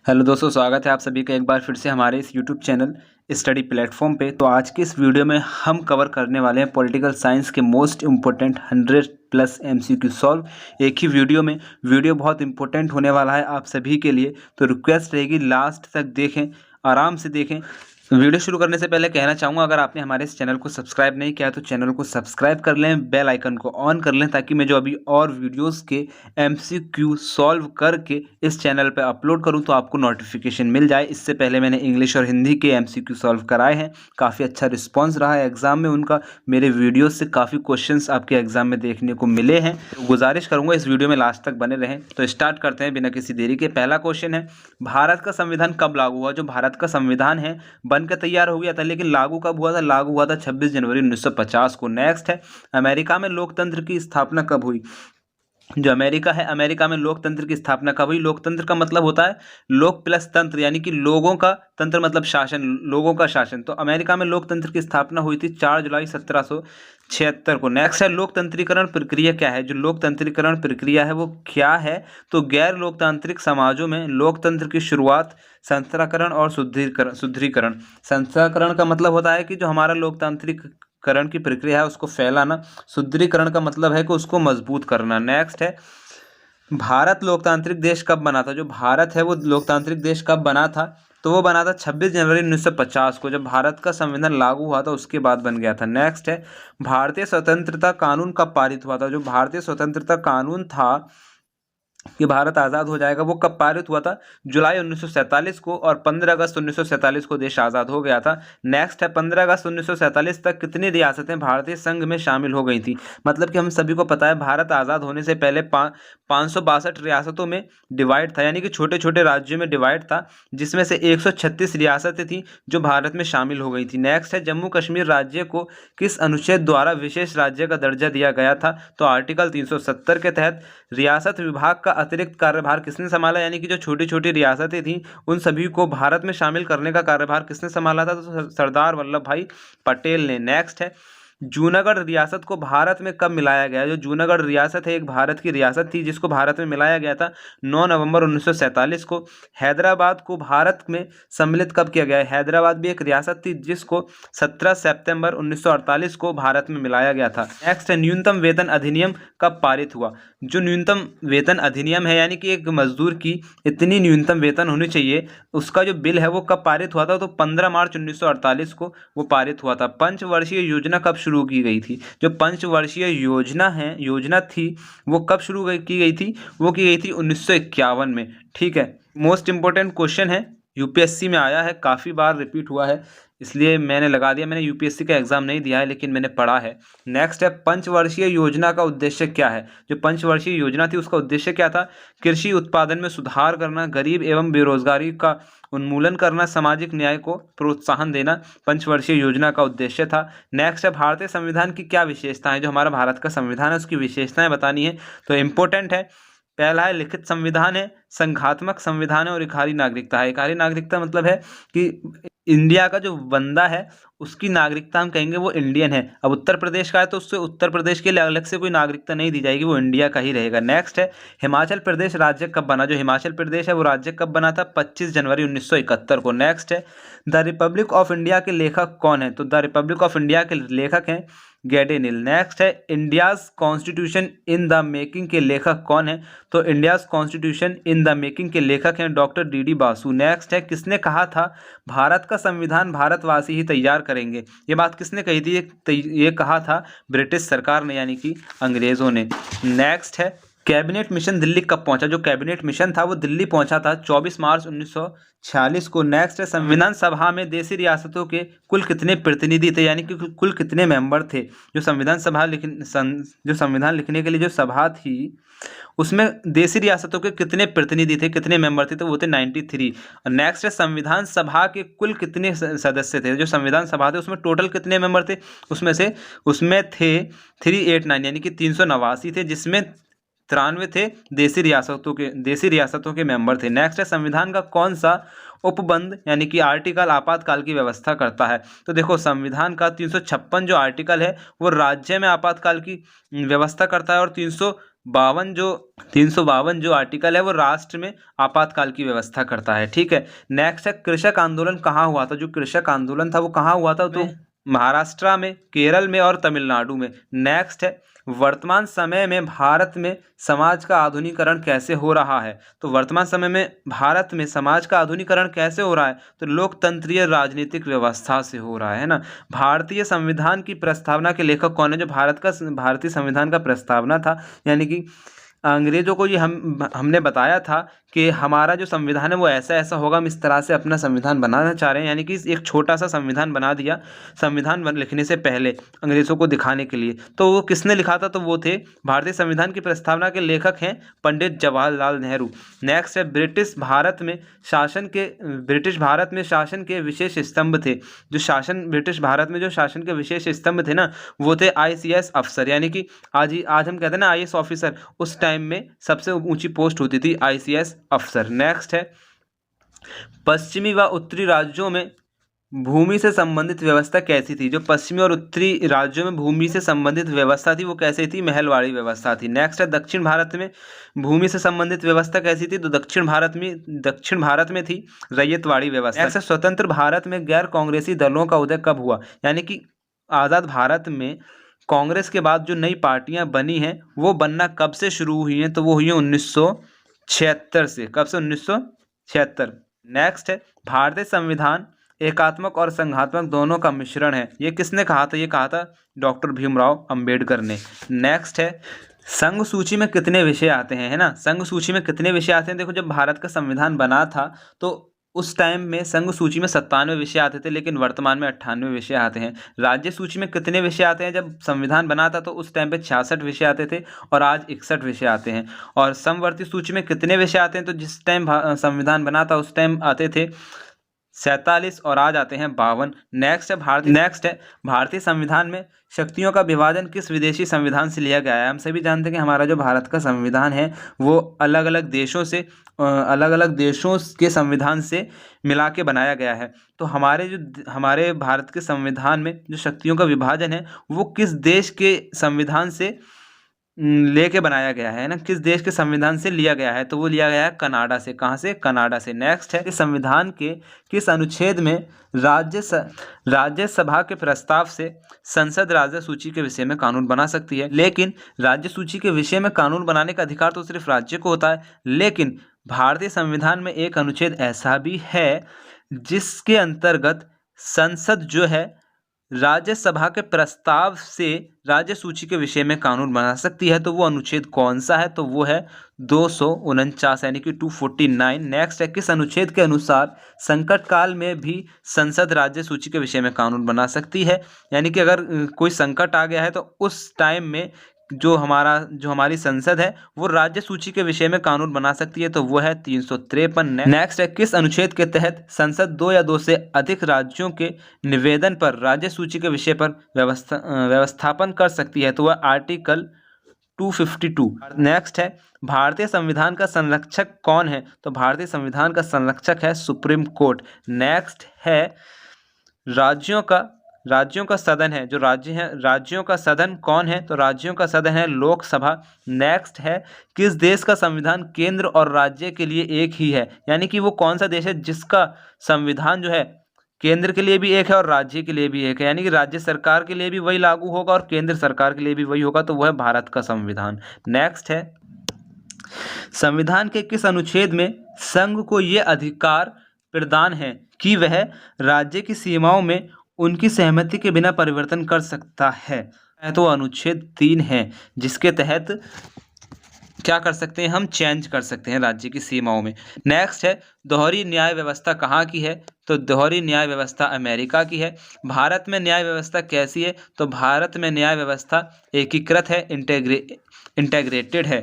Hello दोस्तों, स्वागत है आप सभी का एक बार फिर से हमारे इस यूट्यूब चैनल स्टडी प्लेटफॉर्म पे। तो आज के इस वीडियो में हम कवर करने वाले हैं पॉलिटिकल साइंस के मोस्ट इम्पोर्टेंट 100+ MCQ सॉल्व एक ही वीडियो में। वीडियो बहुत इंपॉर्टेंट होने वाला है आप सभी के लिए, तो रिक्वेस्ट रहेगी लास्ट तक देखें, आराम से देखें। वीडियो शुरू करने से पहले कहना चाहूँगा, अगर आपने हमारे इस चैनल को सब्सक्राइब नहीं किया तो चैनल को सब्सक्राइब कर लें, बेल आइकन को ऑन कर लें, ताकि मैं जो अभी और वीडियोस के MCQ सॉल्व करके इस चैनल पर अपलोड करूं तो आपको नोटिफिकेशन मिल जाए। इससे पहले मैंने इंग्लिश और हिंदी के MCQ सॉल्व कराए हैं, काफ़ी अच्छा रिस्पॉन्स रहा है एग्ज़ाम में उनका। मेरे वीडियो से काफ़ी क्वेश्चंस आपके एग्ज़ाम में देखने को मिले हैं, तो गुजारिश करूँगा इस वीडियो में लास्ट तक बने रहें। तो स्टार्ट करते हैं बिना किसी देरी के। पहला क्वेश्चन है, भारत का संविधान कब लागू हुआ? जो भारत का संविधान है बनकर तैयार हो गया था, लेकिन लागू कब हुआ था? लागू हुआ था 26 जनवरी 1950 को। नेक्स्ट है, अमेरिका में लोकतंत्र की स्थापना कब हुई? जो अमेरिका है, अमेरिका में लोकतंत्र की स्थापना कब हुई? लोकतंत्र का मतलब होता है लोक प्लस तंत्र, यानी कि लोगों का तंत्र मतलब शासन, लोगों का शासन। तो अमेरिका में लोकतंत्र की स्थापना हुई थी 4 जुलाई 1776 को। नेक्स्ट है, लोकतंत्रीकरण प्रक्रिया क्या है? जो लोकतंत्रीकरण प्रक्रिया है वो क्या है? तो गैर लोकतांत्रिक समाजों में लोकतंत्र की शुरुआत संस्थाकरण और सुदृढ़ीकरण। संस्थाकरण का मतलब होता है कि जो हमारा लोकतांत्रिक करण की प्रक्रिया है उसको फैलाना। सुदृढ़ीकरण का मतलब है कि उसको मजबूत करना। नेक्स्ट है, भारत लोकतांत्रिक देश कब बना था? जो भारत है वो लोकतांत्रिक देश कब बना था? तो वो बना था 26 जनवरी 1950 को, जब भारत का संविधान लागू हुआ था उसके बाद बन गया था। नेक्स्ट है, भारतीय स्वतंत्रता कानून कब पारित हुआ था? जो भारतीय स्वतंत्रता कानून था कि भारत आज़ाद हो जाएगा, वो कब पारित हुआ था? जुलाई 1947 को, और 15 अगस्त 1947 को देश आज़ाद हो गया था। नेक्स्ट है, 15 अगस्त 1947 तक कितनी रियासतें भारतीय संघ में शामिल हो गई थी? मतलब कि हम सभी को पता है भारत आज़ाद होने से पहले 562 रियासतों में डिवाइड था, यानी कि छोटे छोटे राज्यों में डिवाइड था, जिसमें से 136 रियासतें थी जो भारत में शामिल हो गई थी। नेक्स्ट है, जम्मू कश्मीर राज्य को किस अनुच्छेद द्वारा विशेष राज्य का दर्जा दिया गया था? तो आर्टिकल 370 के तहत। रियासत विभाग का अतिरिक्त कार्यभार किसने संभाला? यानी कि जो छोटी छोटी रियासतें थीं उन सभी को भारत में शामिल करने का कार्यभार किसने संभाला था? तो सरदार वल्लभ भाई पटेल ने। नेक्स्ट है, जूनागढ़ रियासत को भारत में कब मिलाया गया? जो जूनागढ़ रियासत है एक भारत की रियासत थी जिसको भारत में मिलाया गया था 9 नवंबर 1947 को। हैदराबाद को भारत में सम्मिलित कब किया गया है? हैदराबाद भी एक रियासत थी जिसको 17 सितंबर 1948 को भारत में मिलाया गया था। नेक्स्ट है, न्यूनतम वेतन अधिनियम कब पारित हुआ? जो न्यूनतम वेतन अधिनियम है, यानी कि एक मजदूर की इतनी न्यूनतम वेतन होनी चाहिए, उसका जो बिल है वो कब पारित हुआ था? तो 15 मार्च 1948 को वो पारित हुआ था। पंचवर्षीय योजना कब शुरू की गई थी? जो पंचवर्षीय योजना थी वो कब शुरू की गई थी? वो की गई थी 1951 में। ठीक है, मोस्ट इंपॉर्टेंट क्वेश्चन है, यूपीएससी में आया है, काफ़ी बार रिपीट हुआ है, इसलिए मैंने लगा दिया। मैंने यूपीएससी का एग्जाम नहीं दिया है लेकिन मैंने पढ़ा है। नेक्स्ट है, पंचवर्षीय योजना का उद्देश्य क्या है? जो पंचवर्षीय योजना थी उसका उद्देश्य क्या था? कृषि उत्पादन में सुधार करना, गरीब एवं बेरोजगारी का उन्मूलन करना, सामाजिक न्याय को प्रोत्साहन देना पंचवर्षीय योजना का उद्देश्य था। नेक्स्ट है, भारतीय संविधान की क्या विशेषताएं? जो हमारा भारत का संविधान है उसकी विशेषताएं बतानी है, तो इंपॉर्टेंट है। पहला है लिखित संविधान है, संघात्मक संविधान है और इकरारी नागरिकता है। इकरारी नागरिकता मतलब है कि इंडिया का जो बंदा है उसकी नागरिकता हम कहेंगे वो इंडियन है। अब उत्तर प्रदेश का है तो उससे उत्तर प्रदेश के लिए अलग से कोई नागरिकता नहीं दी जाएगी, वो इंडिया का ही रहेगा। नेक्स्ट है, हिमाचल प्रदेश राज्य कब बना? जो हिमाचल प्रदेश है वो राज्य कब बना था? 25 जनवरी 1971 को। नेक्स्ट है, द रिपब्लिक ऑफ इंडिया के लेखक कौन है? तो द रिपब्लिक ऑफ इंडिया के लेखक हैं गैडेनिल। नेक्स्ट है, India's constitution in the making के लेखक कौन है? तो India's constitution in the making के लेखक हैं डॉक्टर डी बासु। नेक्स्ट है, किसने कहा था भारत का संविधान भारतवासी ही तैयार करेंगे? ये बात किसने कही थी? ये कहा था ब्रिटिश सरकार ने, यानी कि अंग्रेजों ने। नेक्स्ट है, कैबिनेट मिशन दिल्ली कब पहुंचा? जो कैबिनेट मिशन था वो दिल्ली पहुंचा था 24 मार्च 1946 को। नेक्स्ट है, संविधान सभा में देशी रियासतों के कुल कितने प्रतिनिधि थे? यानी कि कुल कितने मेंबर थे? जो संविधान लिखने के लिए जो सभा थी उसमें देशी रियासतों के कितने प्रतिनिधि थे, कितने मेंबर थे? तो वो थे 93। और नेक्स्ट है, संविधान सभा के कुल कितने सदस्य थे? जो संविधान सभा थे उसमें टोटल कितने मेंबर थे? उसमें थे 389, यानी कि 389 थे, जिसमें 93 थे देशी रियासतों के मेंबर थे। नेक्स्ट है, संविधान का कौन सा उपबंध यानी कि आर्टिकल आपातकाल की व्यवस्था करता है? तो देखो, संविधान का 356 जो आर्टिकल है वो राज्य में आपातकाल की व्यवस्था करता है, और 352 जो आर्टिकल है वो राष्ट्र में आपातकाल की व्यवस्था करता है। ठीक है, नेक्स्ट है कृषक आंदोलन कहाँ हुआ था। जो कृषक आंदोलन था वो कहाँ हुआ था, तो महाराष्ट्र में, केरल में और तमिलनाडु में। नेक्स्ट है वर्तमान समय में भारत में समाज का आधुनिकीकरण कैसे हो रहा है। तो वर्तमान समय में भारत में समाज का आधुनिकीकरण कैसे हो रहा है, तो लोकतंत्रीय राजनीतिक व्यवस्था से हो रहा है ना। भारतीय संविधान की प्रस्तावना के लेखक कौन है। जो भारतीय संविधान का प्रस्तावना था, यानी कि अंग्रेजों को ये हमने बताया था कि हमारा जो संविधान है वो ऐसा ऐसा होगा, हम इस तरह से अपना संविधान बनाना चाह रहे हैं। यानी कि एक छोटा सा संविधान बना दिया संविधान लिखने से पहले अंग्रेजों को दिखाने के लिए। तो वो किसने लिखा था, तो वो थे भारतीय संविधान की प्रस्तावना के लेखक हैं पंडित जवाहरलाल नेहरू। नेक्स्ट है ब्रिटिश भारत में शासन के विशेष स्तंभ थे। ब्रिटिश भारत में जो शासन के विशेष स्तंभ थे ना, वो थे ICS अफसर। यानी कि आज हम कहते हैं ना IAS ऑफिसर, उस टाइम में सबसे ऊंची पोस्ट होती थी ICS अफसर। नेक्स्ट है पश्चिमी व उत्तरी राज्यों में भूमि से संबंधित व्यवस्था कैसी थी। जो पश्चिमी और उत्तरी राज्यों में भूमि से संबंधित व्यवस्था थी वो कैसी थी, महलवाड़ी व्यवस्था थी। नेक्स्ट है दक्षिण भारत में भूमि से संबंधित व्यवस्था कैसी थी, तो दक्षिण भारत में थी रैयतवाड़ी व्यवस्था। नेक्स्ट है स्वतंत्र भारत में गैर कांग्रेसी दलों का उदय कब हुआ। यानी कि आज़ाद भारत में कांग्रेस के बाद जो नई पार्टियां बनी हैं वो बनना कब से शुरू हुई हैं, तो वो हुई है 1976 से। कब से, 1976। नेक्स्ट है भारतीय संविधान एकात्मक और संघात्मक दोनों का मिश्रण है। ये किसने कहा था, ये कहा था डॉक्टर भीमराव अंबेडकर ने। नेक्स्ट है संघ सूची में कितने विषय आते हैं, है ना। संघ सूची में कितने विषय आते हैं। देखो जब भारत का संविधान बना था तो उस टाइम में संघ सूची में 97 विषय आते थे, लेकिन वर्तमान में 98 विषय आते हैं। राज्य सूची में कितने विषय आते हैं, जब संविधान बना था तो उस टाइम पे 66 विषय आते थे और आज 61 विषय आते हैं। और समवर्ती सूची में कितने विषय आते हैं, तो जिस टाइम संविधान बना था उस टाइम आते थे 47 और आज आते हैं 52। नेक्स्ट है भारतीय संविधान में शक्तियों का विभाजन किस विदेशी संविधान से लिया गया है। हम सभी जानते हैं कि हमारा जो भारत का संविधान है वो अलग अलग देशों के संविधान से मिला के बनाया गया है। तो हमारे भारत के संविधान में जो शक्तियों का विभाजन है वो किस देश के संविधान से लेके बनाया गया है ना, किस देश के संविधान से लिया गया है, तो वो लिया गया है कनाडा से। कहाँ से, कनाडा से। नेक्स्ट है संविधान के किस अनुच्छेद में राज्यसभा के प्रस्ताव से संसद राज्य सूची के विषय में कानून बना सकती है। लेकिन राज्य सूची के विषय में कानून बनाने का अधिकार तो सिर्फ राज्य को होता है, लेकिन भारतीय संविधान में एक अनुच्छेद ऐसा भी है जिसके अंतर्गत संसद जो है राज्यसभा के प्रस्ताव से राज्य सूची के विषय में कानून बना सकती है। तो वो अनुच्छेद कौन सा है, तो वो है 249 यानी कि 249। नेक्स्ट है किस अनुच्छेद के अनुसार संकट काल में भी संसद राज्य सूची के विषय में कानून बना सकती है। यानी कि अगर कोई संकट आ गया है तो उस टाइम में जो हमारी संसद है वो राज्य सूची के विषय में कानून बना सकती है, तो वो है 353। नेक्स्ट है किस अनुच्छेद के तहत संसद 2 या 2 से अधिक राज्यों के निवेदन पर राज्य सूची के विषय पर व्यवस्थापन कर सकती है, तो वह आर्टिकल 252। नेक्स्ट है भारतीय संविधान का संरक्षक कौन है, तो भारतीय संविधान का संरक्षक है सुप्रीम कोर्ट। नेक्स्ट है राज्यों का सदन है, जो राज्य है राज्यों का सदन कौन है, तो राज्यों का सदन है लोकसभा। नेक्स्ट है किस देश का संविधान केंद्र और राज्य के लिए एक ही है। यानी कि वो कौन सा देश है जिसका संविधान जो है केंद्र के लिए भी एक है और राज्य के लिए भी एक है। यानी कि राज्य सरकार के लिए भी वही लागू होगा और केंद्र सरकार के लिए भी वही होगा, तो वह है भारत का संविधान। नेक्स्ट है संविधान के किस अनुच्छेद में संघ को ये अधिकार प्रदान है कि वह राज्य की सीमाओं में उनकी सहमति के बिना परिवर्तन कर सकता है, तो अनुच्छेद 3 है, जिसके तहत क्या कर सकते हैं, हम चेंज कर सकते हैं राज्य की सीमाओं में। नेक्स्ट है दोहरी न्याय व्यवस्था कहाँ की है, तो दोहरी न्याय व्यवस्था अमेरिका की है। भारत में न्याय व्यवस्था कैसी है, तो भारत में न्याय व्यवस्था एकीकृत है, इंटेग्रेटेड है।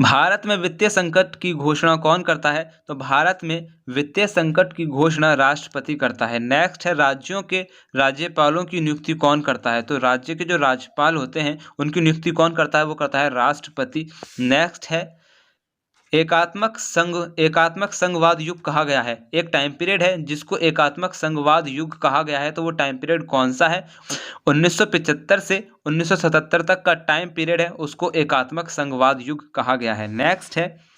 भारत में वित्तीय संकट की घोषणा कौन करता है, तो भारत में वित्तीय संकट की घोषणा राष्ट्रपति करता है। नेक्स्ट है राज्यों के राज्यपालों की नियुक्ति कौन करता है, तो राज्य के जो राज्यपाल होते हैं उनकी नियुक्ति कौन करता है, वो करता है राष्ट्रपति। नेक्स्ट है एकात्मक संघवाद युग कहा गया है। एक टाइम पीरियड है जिसको एकात्मक संघवाद युग कहा गया है, तो वो टाइम पीरियड कौन सा है? 1975 से 1977 तक का टाइम पीरियड है, उसको एकात्मक संघवाद युग कहा गया है। नेक्स्ट है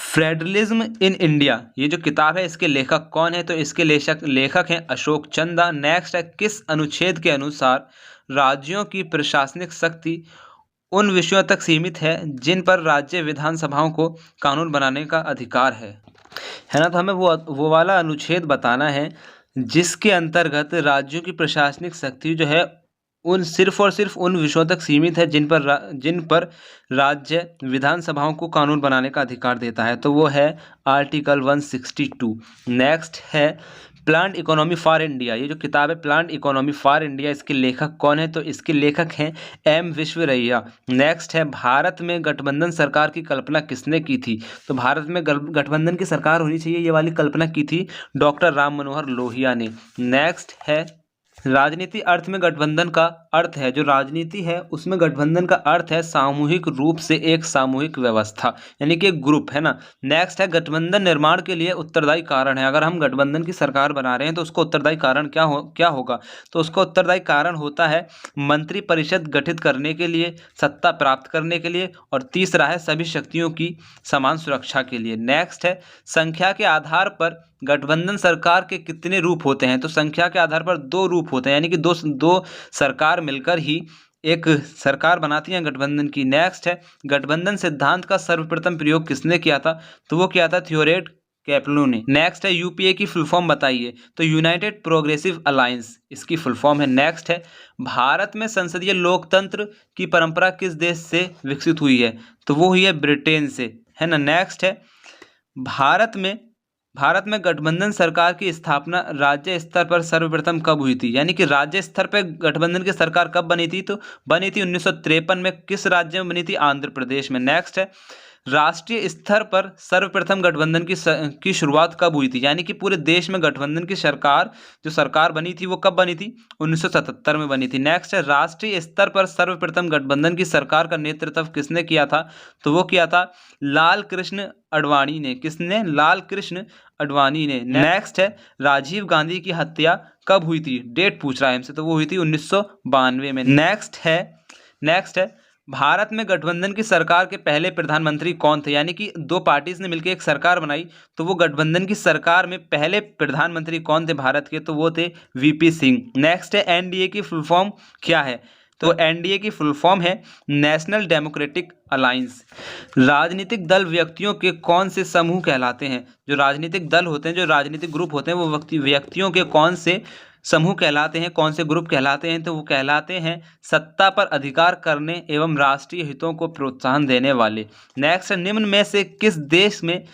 फेडरलिज्म इन इंडिया, ये जो किताब है इसके लेखक कौन है? तो इसके लेखक हैं अशोक चंदा। नेक्स्ट है किस अनुच्छेद के अनुसार राज्यों की प्रशासनिक शक्ति उन विषयों तक सीमित है जिन पर राज्य विधानसभाओं को कानून बनाने का अधिकार है ना? तो हमें वो वाला अनुच्छेद बताना है जिसके अंतर्गत राज्यों की प्रशासनिक शक्ति जो है उन सिर्फ और सिर्फ उन विषयों तक सीमित है जिन पर राज्य विधानसभाओं को कानून बनाने का अधिकार देता है, तो वो है आर्टिकल 162। नेक्स्ट है प्लान्ड इकोनॉमी फॉर इंडिया, ये जो किताब है प्लान्ड इकोनॉमी फॉर इंडिया, इसके लेखक कौन है? तो इसके लेखक हैं एम विश्वेश्वरैया। नेक्स्ट है भारत में गठबंधन सरकार की कल्पना किसने की थी? तो भारत में गठबंधन की सरकार होनी चाहिए, ये वाली कल्पना की थी डॉक्टर राम मनोहर लोहिया ने। नेक्स्ट है राजनीति अर्थ में गठबंधन का अर्थ है, जो राजनीति है उसमें गठबंधन का अर्थ है सामूहिक रूप से एक सामूहिक व्यवस्था, यानी कि एक ग्रुप, है ना? नेक्स्ट है गठबंधन निर्माण के लिए उत्तरदायी कारण है। अगर हम गठबंधन की सरकार बना रहे हैं तो उसको उत्तरदायी कारण क्या होगा? तो उसका उत्तरदायी कारण होता है मंत्रिपरिषद गठित करने के लिए, सत्ता प्राप्त करने के लिए, और तीसरा है सभी शक्तियों की समान सुरक्षा के लिए। नेक्स्ट है संख्या के आधार पर गठबंधन सरकार के कितने रूप होते हैं? तो संख्या के आधार पर 2 रूप होते हैं, यानी कि दो सरकार मिलकर ही एक सरकार बनाती है गठबंधन की। नेक्स्ट है गठबंधन सिद्धांत का सर्वप्रथम प्रयोग किसने किया था? तो वो किया था थियोडोर कैप्लू ने। नेक्स्ट है यूपीए की फुल फॉर्म बताइए, तो यूनाइटेड प्रोग्रेसिव अलायंस इसकी फुल फॉर्म है। नेक्स्ट है भारत में संसदीय लोकतंत्र की परंपरा किस देश से विकसित हुई है? तो वो हुई है ब्रिटेन से, है ना? नेक्स्ट है भारत में गठबंधन सरकार की स्थापना राज्य स्तर पर सर्वप्रथम कब हुई थी? यानी कि राज्य स्तर पर गठबंधन की सरकार कब बनी थी? तो बनी थी 1953 में। किस राज्य में बनी थी? आंध्र प्रदेश में। नेक्स्ट है राष्ट्रीय स्तर पर सर्वप्रथम गठबंधन की शुरुआत कब हुई थी? यानी कि पूरे देश में गठबंधन की जो सरकार बनी थी वो कब बनी थी? 1977 में बनी थी। नेक्स्ट है राष्ट्रीय स्तर पर सर्वप्रथम गठबंधन की सरकार का नेतृत्व किसने किया था? तो वो किया था लाल कृष्ण आडवाणी ने। किसने? लाल कृष्ण आडवाणी ने। नेक्स्ट है राजीव गांधी की हत्या कब हुई थी? डेट पूछ रहा है हमसे, तो वो हुई थी 1992 में। नेक्स्ट है भारत में गठबंधन की सरकार के पहले प्रधानमंत्री कौन थे? यानी कि 2 पार्टीज ने मिलकर एक सरकार बनाई, तो वो गठबंधन की सरकार में पहले प्रधानमंत्री कौन थे भारत के? तो वो थे वीपी सिंह। नेक्स्ट है एनडीए की फुल फॉर्म क्या है? तो एनडीए की फुल फॉर्म है नेशनल डेमोक्रेटिक अलायंस। राजनीतिक दल व्यक्तियों के कौन से समूह कहलाते हैं? जो राजनीतिक दल होते हैं, जो राजनीतिक ग्रुप होते हैं, वो व्यक्तियों के कौन से समूह कहलाते हैं, कौन से ग्रुप कहलाते हैं? तो वो कहलाते हैं सत्ता पर अधिकार करने एवं राष्ट्रीय हितों को प्रोत्साहन देने वाले। नेक्स्ट, निम्न में से किस देश में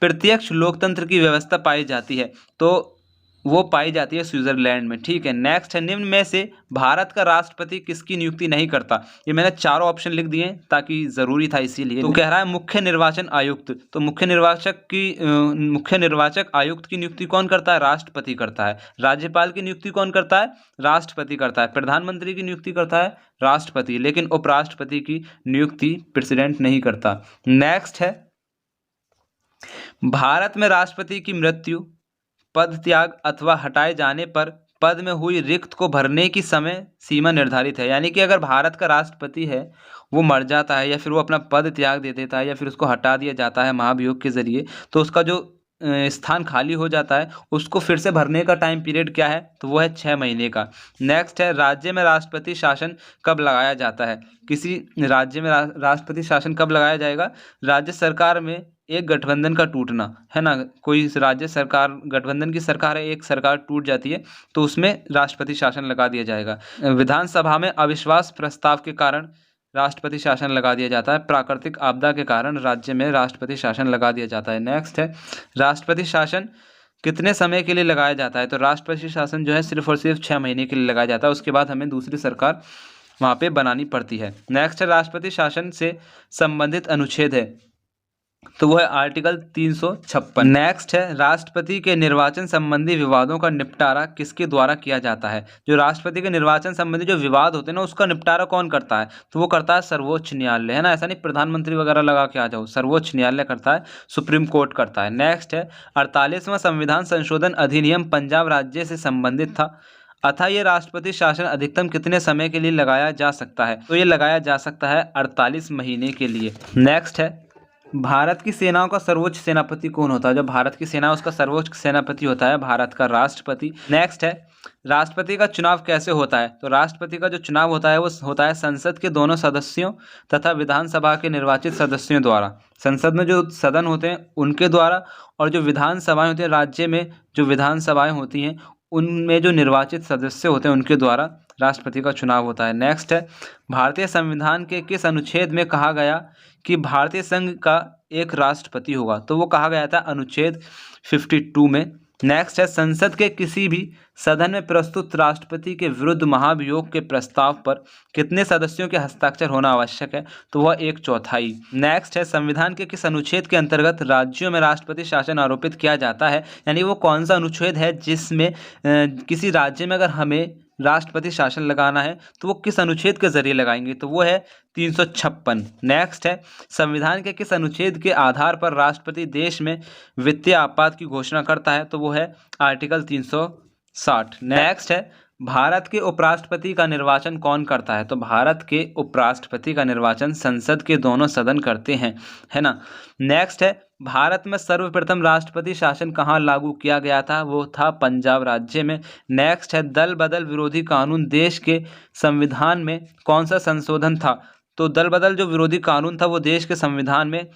प्रत्यक्ष लोकतंत्र की व्यवस्था पाई जाती है? तो वो पाई जाती है स्विट्जरलैंड में। ठीक है। नेक्स्ट है निम्न में से भारत का राष्ट्रपति किसकी नियुक्ति नहीं करता? ये मैंने चारों ऑप्शन लिख दिए ताकि जरूरी था इसीलिए। तो कह रहा है मुख्य निर्वाचन आयुक्त। तो मुख्य निर्वाचक आयुक्त की नियुक्ति कौन करता है? राष्ट्रपति करता है। राज्यपाल की नियुक्ति कौन करता है? राष्ट्रपति करता है। प्रधानमंत्री की नियुक्ति करता है राष्ट्रपति, लेकिन उपराष्ट्रपति की नियुक्ति प्रेसिडेंट नहीं करता। नेक्स्ट है भारत में राष्ट्रपति की मृत्यु, पद त्याग अथवा हटाए जाने पर पद में हुई रिक्त को भरने की समय सीमा निर्धारित है। यानी कि अगर भारत का राष्ट्रपति है वो मर जाता है या फिर वो अपना पद त्याग दे देता है या फिर उसको हटा दिया जाता है महाभियोग के जरिए, तो उसका जो स्थान खाली हो जाता है उसको फिर से भरने का टाइम पीरियड क्या है? तो वो है 6 महीने का। नेक्स्ट है राज्य में राष्ट्रपति शासन कब लगाया जाता है? किसी राज्य में राष्ट्रपति शासन कब लगाया जाएगा? राज्य सरकार में एक गठबंधन का टूटना, है ना, कोई राज्य सरकार गठबंधन की सरकार है, एक सरकार टूट जाती है तो उसमें राष्ट्रपति शासन लगा दिया जाएगा। विधानसभा में अविश्वास प्रस्ताव के कारण राष्ट्रपति शासन लगा दिया जाता है। प्राकृतिक आपदा के कारण राज्य में राष्ट्रपति शासन लगा दिया जाता है। नेक्स्ट है राष्ट्रपति शासन कितने समय के लिए लगाया जाता है? तो राष्ट्रपति शासन जो है सिर्फ और सिर्फ 6 महीने के लिए लगाया जाता है, उसके बाद हमें दूसरी सरकार वहाँ पे बनानी पड़ती है। नेक्स्ट है राष्ट्रपति शासन से संबंधित अनुच्छेद है तो वो है आर्टिकल 356। नेक्स्ट है राष्ट्रपति के निर्वाचन संबंधी विवादों का निपटारा किसके द्वारा किया जाता है। जो राष्ट्रपति के निर्वाचन संबंधी जो विवाद होते हैं ना, उसका निपटारा कौन करता है, तो वो करता है सर्वोच्च न्यायालय, है ना। ऐसा नहीं प्रधानमंत्री वगैरह लगा के आ जाओ, सर्वोच्च न्यायालय करता है, सुप्रीम कोर्ट करता है। नेक्स्ट है 48वां संविधान संशोधन अधिनियम पंजाब राज्य से संबंधित था, अतः ये राष्ट्रपति शासन अधिकतम कितने समय के लिए लगाया जा सकता है, तो ये लगाया जा सकता है 48 महीने के लिए। नेक्स्ट है भारत की सेनाओं का सर्वोच्च सेनापति कौन होता है। जो भारत की सेना है उसका सर्वोच्च सेनापति होता है भारत का राष्ट्रपति। नेक्स्ट है राष्ट्रपति का चुनाव कैसे होता है, तो राष्ट्रपति का जो चुनाव होता है वो होता है संसद के दोनों सदस्यों तथा विधानसभा के निर्वाचित सदस्यों द्वारा। संसद में जो सदन होते हैं उनके द्वारा, और जो विधानसभाएं होती हैं राज्य में जो विधानसभाएं होती हैं उनमें जो निर्वाचित सदस्य होते हैं उनके द्वारा राष्ट्रपति का चुनाव होता है। नेक्स्ट है भारतीय संविधान के किस अनुच्छेद में कहा गया कि भारतीय संघ का एक राष्ट्रपति होगा, तो वो कहा गया था अनुच्छेद 52 में। नेक्स्ट है संसद के किसी भी सदन में प्रस्तुत राष्ट्रपति के विरुद्ध महाभियोग के प्रस्ताव पर कितने सदस्यों के हस्ताक्षर होना आवश्यक है, तो वह 1/4। नेक्स्ट है संविधान के किस अनुच्छेद के अंतर्गत राज्यों में राष्ट्रपति शासन आरोपित किया जाता है, यानी वो कौन सा अनुच्छेद है जिसमें किसी राज्य में अगर हमें राष्ट्रपति शासन लगाना है तो वो किस अनुच्छेद के जरिए लगाएंगे, तो वो है 356। नेक्स्ट है संविधान के किस अनुच्छेद के आधार पर राष्ट्रपति देश में वित्तीय आपात की घोषणा करता है, तो वो है आर्टिकल 360। नेक्स्ट है भारत के उपराष्ट्रपति का निर्वाचन कौन करता है, तो भारत के उपराष्ट्रपति का निर्वाचन संसद के दोनों सदन करते हैं, है ना। नेक्स्ट है भारत में सर्वप्रथम राष्ट्रपति शासन कहाँ लागू किया गया था, वो था पंजाब राज्य में। नेक्स्ट है दल बदल विरोधी कानून देश के संविधान में कौन सा संशोधन था, तो दल बदल जो विरोधी कानून था वो देश के संविधान में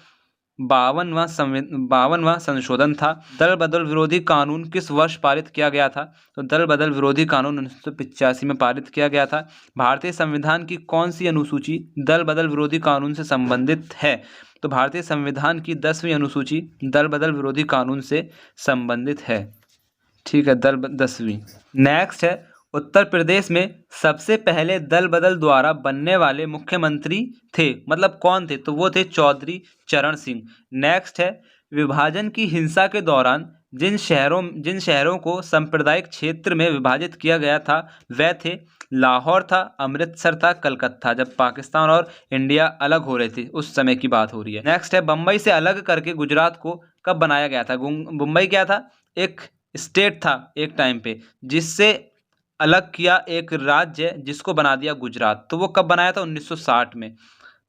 52वां संशोधन था। दल बदल विरोधी कानून किस वर्ष पारित किया गया था, तो दल बदल विरोधी कानून 1985 में पारित किया गया था। भारतीय संविधान की कौन सी अनुसूची दल बदल विरोधी कानून से संबंधित है, तो भारतीय संविधान की 10वीं अनुसूची दल बदल विरोधी कानून से संबंधित है, ठीक है, 10वीं। नेक्स्ट है उत्तर प्रदेश में सबसे पहले दल बदल द्वारा बनने वाले मुख्यमंत्री थे, मतलब कौन थे, तो वो थे चौधरी चरण सिंह। नेक्स्ट है विभाजन की हिंसा के दौरान जिन शहरों को सांप्रदायिक क्षेत्र में विभाजित किया गया था वह थे लाहौर था, अमृतसर था, कलकत्ता, जब पाकिस्तान और इंडिया अलग हो रहे थे उस समय की बात हो रही है। नेक्स्ट है बम्बई से अलग करके गुजरात को कब बनाया गया था। मुंबई क्या था, एक स्टेट था एक टाइम पे, जिससे अलग किया एक राज्य जिसको बना दिया गुजरात, तो वो कब बनाया था 1960 में।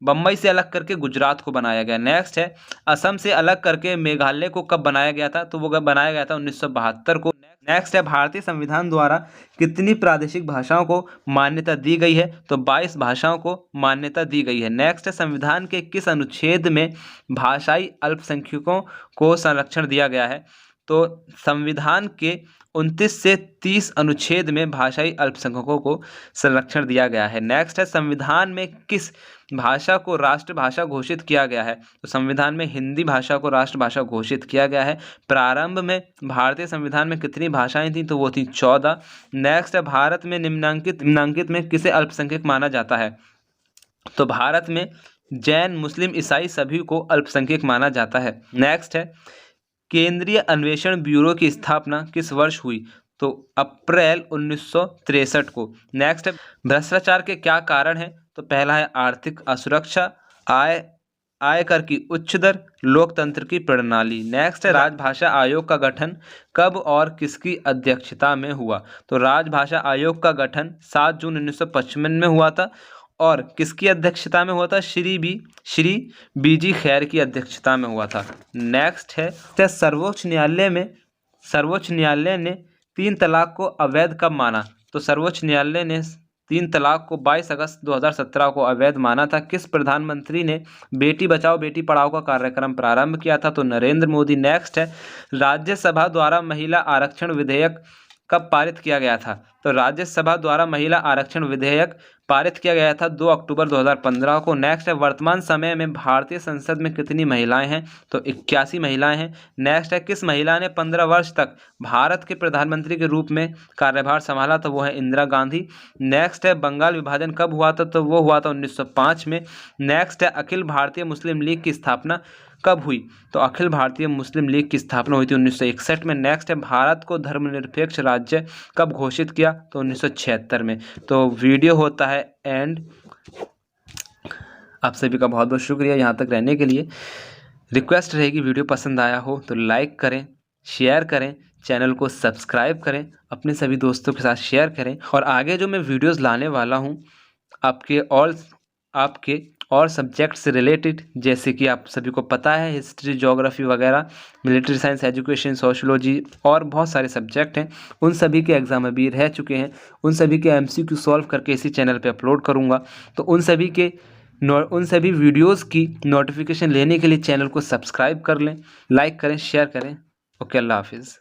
बम्बई से अलग करके गुजरात को बनाया गया। नेक्स्ट है असम से अलग करके मेघालय को कब बनाया गया था, तो वो कब बनाया गया था 1972 को। नेक्स्ट है भारतीय संविधान द्वारा कितनी प्रादेशिक भाषाओं को मान्यता दी गई है, तो 22 भाषाओं को मान्यता दी गई है। नेक्स्ट है संविधान के किस अनुच्छेद में भाषाई अल्पसंख्यकों को संरक्षण दिया गया है, तो संविधान के 29 से 30 अनुच्छेद में भाषाई अल्पसंख्यकों को संरक्षण दिया गया है। नेक्स्ट है संविधान में किस भाषा को राष्ट्रभाषा घोषित किया गया है, तो संविधान में हिंदी भाषा को राष्ट्रभाषा घोषित किया गया है। प्रारंभ में भारतीय संविधान में कितनी भाषाएं थीं, तो वो थी 14। नेक्स्ट है भारत में निम्नांकित में किसे अल्पसंख्यक माना जाता है, तो भारत में जैन मुस्लिम ईसाई सभी को अल्पसंख्यक माना जाता है। नेक्स्ट है केंद्रीय अन्वेषण ब्यूरो की स्थापना किस वर्ष हुई, तो अप्रैल 1963 को। नेक्स्ट है भ्रष्टाचार के क्या कारण है, तो पहला है आर्थिक असुरक्षा, आयकर की उच्च दर, लोकतंत्र की प्रणाली। नेक्स्ट है राजभाषा आयोग का गठन कब और किसकी अध्यक्षता में हुआ, तो राजभाषा आयोग का गठन 7 जून 1955 में हुआ था, और किसकी अध्यक्षता में हुआ था, श्री बीजी खैर की अध्यक्षता में हुआ था। नेक्स्ट है सर्वोच्च न्यायालय ने 3 तलाक को अवैध कब माना, तो सर्वोच्च न्यायालय ने 3 तलाक को 22 अगस्त 2017 को अवैध माना था। किस प्रधानमंत्री ने बेटी बचाओ बेटी पढ़ाओ का कार्यक्रम प्रारंभ किया था, तो नरेंद्र मोदी। नेक्स्ट है राज्यसभा द्वारा महिला आरक्षण विधेयक कब पारित किया गया था, तो राज्यसभा द्वारा महिला आरक्षण विधेयक पारित किया गया था 2 अक्टूबर 2015 को। नेक्स्ट है वर्तमान समय में भारतीय संसद में कितनी महिलाएं हैं, तो 81 महिलाएं हैं। नेक्स्ट है किस महिला ने 15 वर्ष तक भारत के प्रधानमंत्री के रूप में कार्यभार संभाला, तो वो है इंदिरा गांधी। नेक्स्ट है बंगाल विभाजन कब हुआ था, तो वो हुआ था 1905 में। नेक्स्ट है अखिल भारतीय मुस्लिम लीग की स्थापना कब हुई? तो अखिल भारतीय मुस्लिम लीग की स्थापना हुई थी 1961 में। नेक्स्ट है, भारत को धर्मनिरपेक्ष राज्य कब घोषित किया? तो 1976 में। तो वीडियो होता है एंड। आप सभी का बहुत बहुत शुक्रिया यहाँ तक रहने के लिए। रिक्वेस्ट रहेगी, वीडियो पसंद आया हो तो लाइक करें, शेयर करें, चैनल को सब्सक्राइब करें, अपने सभी दोस्तों के साथ शेयर करें। और आगे जो मैं वीडियोस लाने वाला हूँ आपके और सब्जेक्ट से रिलेटेड, जैसे कि आप सभी को पता है हिस्ट्री, ज्योग्राफी वगैरह, मिलिट्री साइंस, एजुकेशन, सोशियोलॉजी और बहुत सारे सब्जेक्ट हैं, उन सभी के एग्ज़ाम अभी रह चुके हैं। उन सभी के MCQ सॉल्व करके इसी चैनल पे अपलोड करूँगा। तो उन सभी वीडियोस की नोटिफिकेशन लेने के लिए चैनल को सब्सक्राइब कर लें, लाइक करें, शेयर करें। ओके, अल्लाह हाफिज़।